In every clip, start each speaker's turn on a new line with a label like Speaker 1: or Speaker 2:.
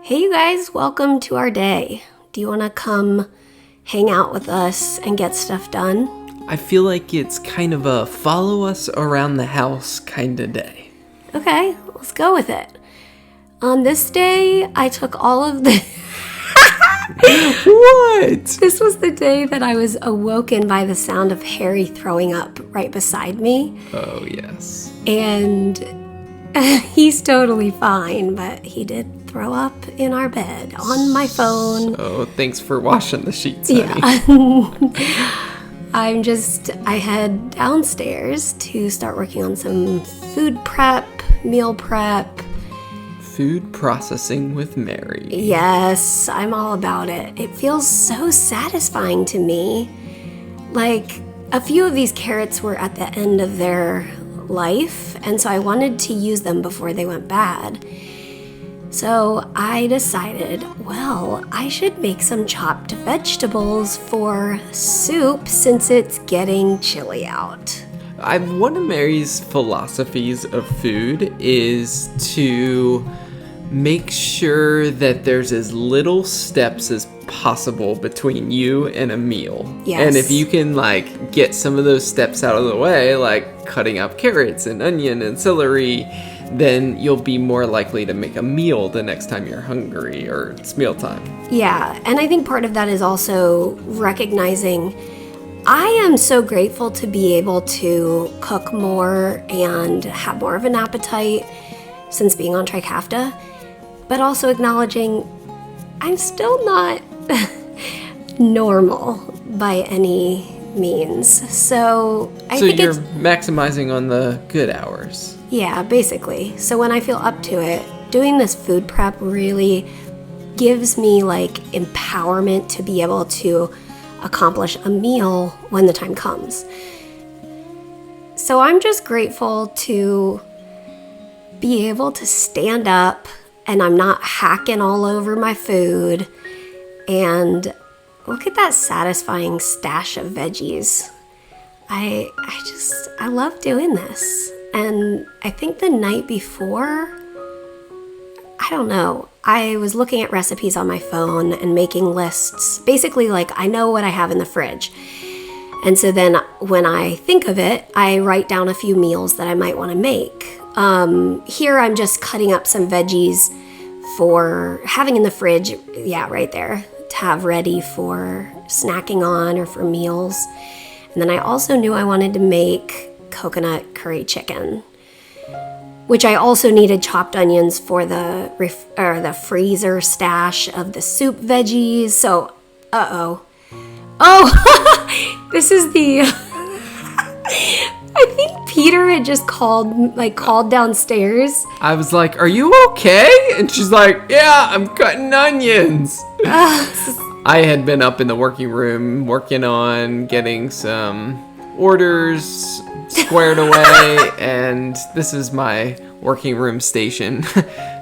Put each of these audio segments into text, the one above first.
Speaker 1: Hey you guys, welcome to our day. Do you want to come hang out with us and get stuff done?
Speaker 2: I feel like it's kind of a follow us around the house kind of day.
Speaker 1: Okay, let's go with it. On this day, I took all of the...
Speaker 2: What?
Speaker 1: This was the day that I was awoken by the sound of Harry throwing up right beside me.
Speaker 2: Oh, yes.
Speaker 1: And he's totally fine, but he did throw up in our bed on my phone.
Speaker 2: Oh, thanks for washing the sheets, honey.
Speaker 1: Yeah. I head downstairs to start working on some food prep, meal prep.
Speaker 2: Food processing with Mary.
Speaker 1: Yes, I'm all about it. It feels so satisfying to me. Like, a few of these carrots were at the end of their life, and so I wanted to use them before they went bad. So I decided, well, I should make some chopped vegetables for soup since it's getting chilly out.
Speaker 2: One of Mary's philosophies of food is to make sure that there's as little steps as possible between you and a meal.
Speaker 1: Yes.
Speaker 2: And if you can get some of those steps out of the way, like cutting up carrots and onion and celery, then you'll be more likely to make a meal the next time you're hungry or it's mealtime.
Speaker 1: Yeah, and I think part of that is also recognizing I am so grateful to be able to cook more and have more of an appetite since being on Trikafta, but also acknowledging I'm still not normal by any means. So think
Speaker 2: you're maximizing on the good hours.
Speaker 1: Yeah, basically. So when I feel up to it, doing this food prep really gives me empowerment to be able to accomplish a meal when the time comes. So I'm just grateful to be able to stand up and I'm not hacking all over my food. And look at that satisfying stash of veggies. I love doing this. And I think the night before, I don't know, I was looking at recipes on my phone and making lists. Basically, I know what I have in the fridge. And so then when I think of it, I write down a few meals that I might want to make. Here I'm just cutting up some veggies for having in the fridge, yeah, right there, to have ready for snacking on or for meals. And then I also knew I wanted to make coconut curry chicken, which I also needed chopped onions for the freezer stash of the soup veggies. So, this is the. I think Peter had just called downstairs.
Speaker 2: I was like, "Are you okay?" And she's like, "Yeah, I'm cutting onions." I had been up in the working room working on getting some orders squared away, and this is my working room station.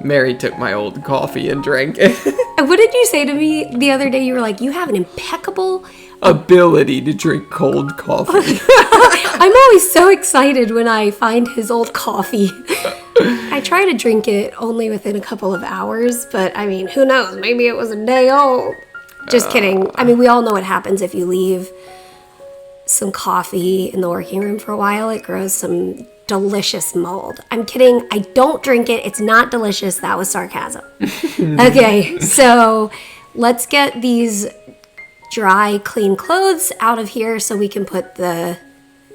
Speaker 2: Mary took my old coffee and drank it.
Speaker 1: What did you say to me the other day? You were like, you have an impeccable
Speaker 2: ability to drink cold coffee.
Speaker 1: I'm always so excited when I find his old coffee. I try to drink it only within a couple of hours, but I mean, who knows? Maybe it was a day old. Just kidding. I mean, we all know what happens if you leave some coffee in the working room for a while. It grows some delicious mold. I'm kidding. I don't drink it. It's not delicious. That was sarcasm. Okay, so let's get these dry, clean clothes out of here so we can put the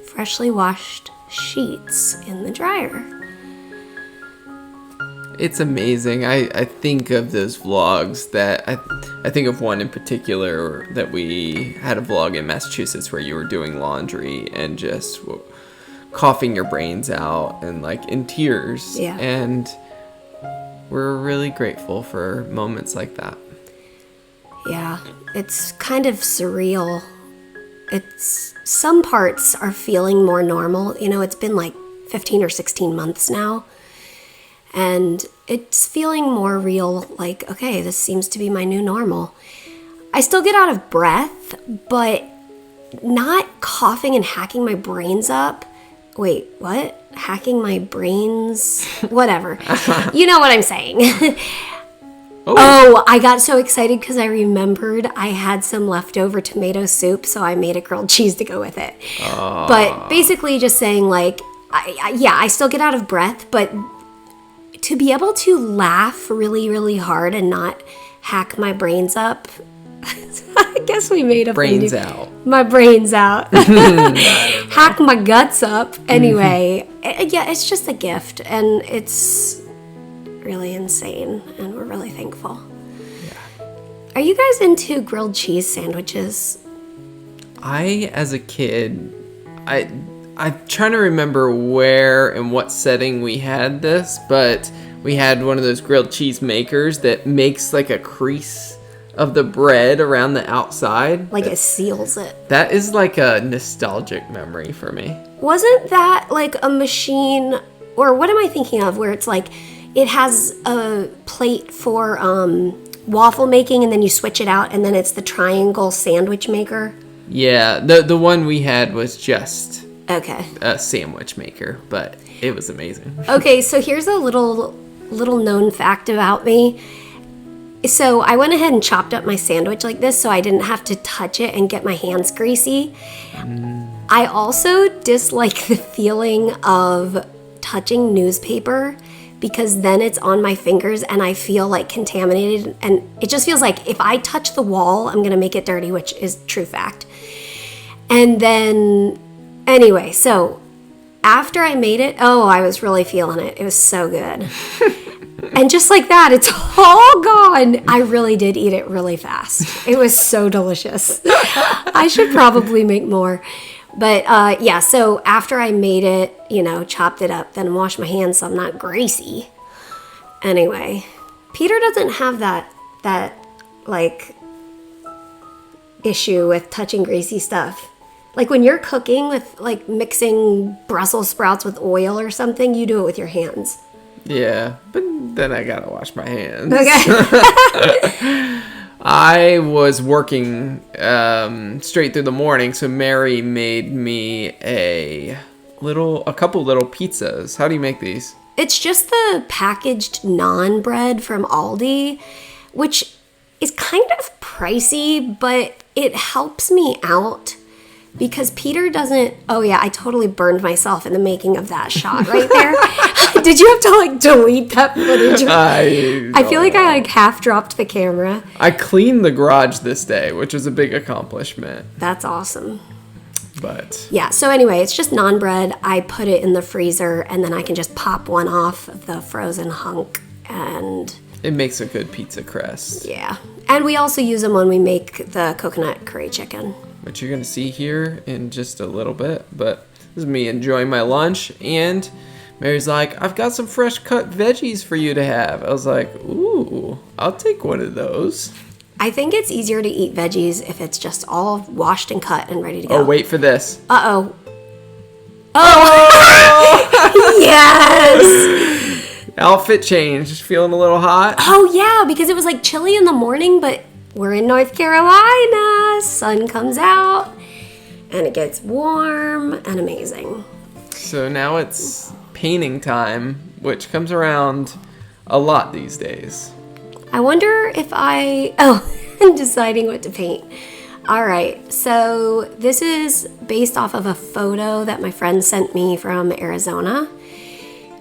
Speaker 1: freshly washed sheets in the dryer.
Speaker 2: It's amazing. I think of those vlogs that I think of one in particular that we had a vlog in Massachusetts where you were doing laundry and just coughing your brains out and in tears.
Speaker 1: Yeah.
Speaker 2: And we're really grateful for moments like that.
Speaker 1: Yeah, it's kind of surreal. Some parts are feeling more normal. You know, it's been 15 or 16 months now. And it's feeling more real, okay, this seems to be my new normal. I still get out of breath, but not coughing and hacking my brains up. Wait, what? Hacking my brains? Whatever. You know what I'm saying. Oh, I got so excited because I remembered I had some leftover tomato soup, so I made a grilled cheese to go with it. But basically just saying, like, I still get out of breath, but to be able to laugh really, really hard and not hack my brains up, I guess we made a
Speaker 2: brains out.
Speaker 1: My brains out. Hack my guts up. Anyway, yeah, it's just a gift, and it's really insane, and we're really thankful. Yeah. Are you guys into grilled cheese sandwiches?
Speaker 2: As a kid, I'm trying to remember where and what setting we had this, but we had one of those grilled cheese makers that makes like a crease of the bread around the outside.
Speaker 1: Like it seals it.
Speaker 2: That is like a nostalgic memory for me.
Speaker 1: Wasn't that like a machine, or what am I thinking of, where it's like it has a plate for waffle making and then you switch it out and then it's the triangle sandwich maker? Yeah,
Speaker 2: the one we had was just
Speaker 1: okay,
Speaker 2: a sandwich maker, but it was amazing.
Speaker 1: Okay, so here's a little known fact about me. So I went ahead and chopped up my sandwich like this so I didn't have to touch it and get my hands greasy. I also dislike the feeling of touching newspaper because then it's on my fingers and I feel like contaminated, and it just feels like if I touch the wall, I'm going to make it dirty, which is true fact. And then, anyway, so after I made it, I was really feeling it. It was so good. And just like that, it's all gone. I really did eat it really fast. It was so delicious. I should probably make more. But yeah, so after I made it, chopped it up, then washed my hands so I'm not greasy. Anyway, Peter doesn't have that like issue with touching greasy stuff. Like when you're cooking with like mixing Brussels sprouts with oil or something, you do it with your hands.
Speaker 2: Yeah, but then I gotta wash my hands.
Speaker 1: Okay.
Speaker 2: I was working straight through the morning, so Mary made me a couple little pizzas. How do you make these?
Speaker 1: It's just the packaged naan bread from Aldi, which is kind of pricey, but it helps me out. Because Peter doesn't... Oh, yeah, I totally burned myself in the making of that shot right there. Did you have to, like, delete that footage? I feel like I, like, half dropped the camera.
Speaker 2: I cleaned the garage this day, which was a big accomplishment.
Speaker 1: That's awesome.
Speaker 2: But...
Speaker 1: Yeah, so anyway, it's just naan bread. I put it in the freezer, and then I can just pop one off of the frozen hunk, and...
Speaker 2: It makes a good pizza crust.
Speaker 1: Yeah. And we also use them when we make the coconut curry chicken.
Speaker 2: Which you're going to see here in just a little bit. But this is me enjoying my lunch. And Mary's like, I've got some fresh cut veggies for you to have. I was like, ooh, I'll take one of those.
Speaker 1: I think it's easier to eat veggies if it's just all washed and cut and ready to go.
Speaker 2: Oh, wait for this.
Speaker 1: Uh-oh. Oh! Yes!
Speaker 2: Outfit change. Feeling a little hot?
Speaker 1: Oh, yeah, because it was like chilly in the morning, but we're in North Carolina. Sun comes out, and it gets warm and amazing.
Speaker 2: So now it's painting time, which comes around a lot these days.
Speaker 1: I wonder if I'm deciding what to paint. All right, so this is based off of a photo that my friend sent me from Arizona.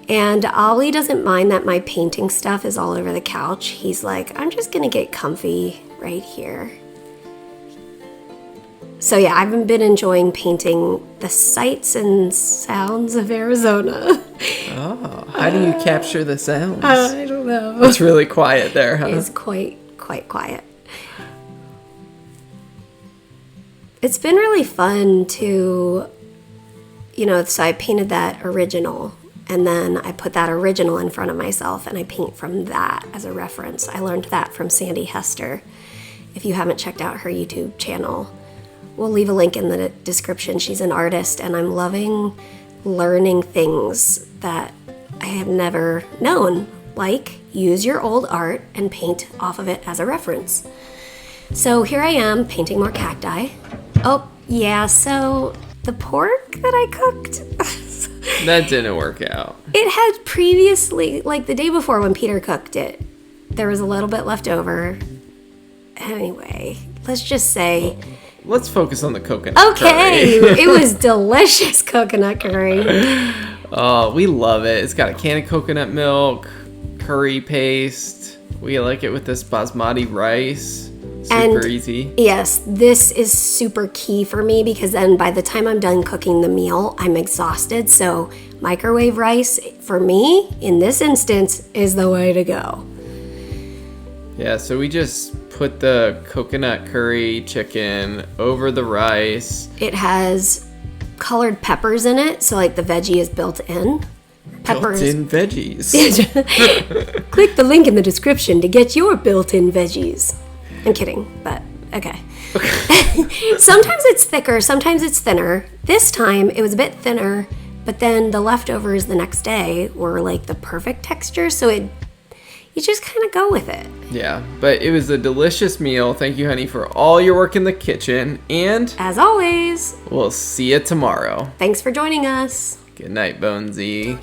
Speaker 1: And Ollie doesn't mind that my painting stuff is all over the couch. He's like, I'm just gonna get comfy right here. So yeah, I've been enjoying painting the sights and sounds of Arizona.
Speaker 2: Oh, how do you capture the sounds?
Speaker 1: I don't know.
Speaker 2: It's really quiet there, huh?
Speaker 1: It's quite quiet. It's been really fun to, so I painted that original, and then I put that original in front of myself, and I paint from that as a reference. I learned that from Sandy Hester. If you haven't checked out her YouTube channel, we'll leave a link in the description. She's an artist, and I'm loving learning things that I have never known, like use your old art and paint off of it as a reference. So here I am painting more cacti. Oh, yeah, so the pork that I cooked...
Speaker 2: That didn't work out.
Speaker 1: It had previously, like the day before when Peter cooked it, there was a little bit left over. Anyway, let's just say...
Speaker 2: Let's focus on the coconut
Speaker 1: Okay,
Speaker 2: curry.
Speaker 1: it was delicious coconut curry.
Speaker 2: Oh, we love it. It's got a can of coconut milk, curry paste. We like it with this basmati rice. Super easy.
Speaker 1: Yes, this is super key for me because then by the time I'm done cooking the meal, I'm exhausted. So microwave rice, for me, in this instance, is the way to go.
Speaker 2: Yeah, so we just put the coconut curry chicken over the rice.
Speaker 1: It has colored peppers in it, so like the veggie is built in. Peppers.
Speaker 2: Built-in veggies.
Speaker 1: Click the link in the description to get your built-in veggies. I'm kidding, but okay. Sometimes it's thicker, sometimes it's thinner. This time it was a bit thinner, but then the leftovers the next day were like the perfect texture, so you just kind of go with it.
Speaker 2: Yeah, but it was a delicious meal. Thank you, honey, for all your work in the kitchen. And
Speaker 1: as always,
Speaker 2: we'll see you tomorrow.
Speaker 1: Thanks for joining us.
Speaker 2: Good night, Bonesy.